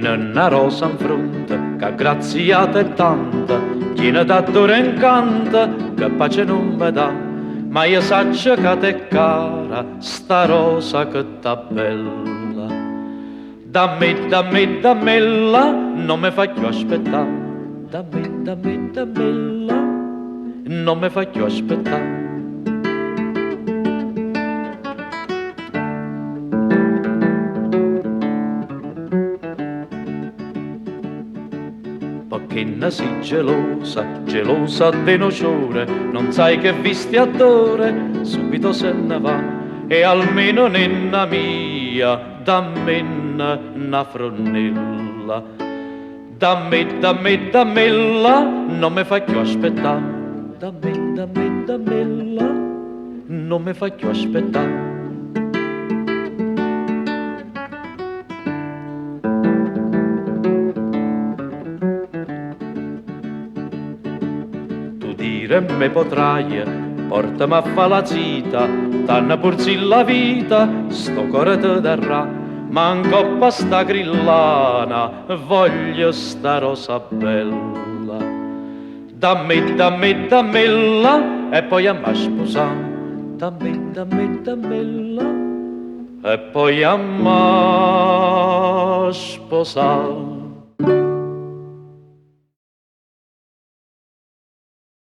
tiene una rosa in fronte, che graziata è tanta, tiene d'attore incanta, che pace non mi dà, ma io saccio che te cara, sta rosa che t'ha bella. Dammela, non mi faccio aspettare, dammela, non mi faccio aspettare. Pochina si gelosa, gelosa de nociore, non sai che visti adore, subito se ne va, e almeno nenna mia, dammi una fronnella. Dammella, non mi faccio aspettare, dammella, non mi faccio aspettare. Dire me potrai, portami a fa la zita, t'hanno porzi la vita, sto cuore te darà, manco pa sta grillana, voglio sta rosa bella. Dammella, e poi a me sposà, dammella, e poi a me sposà.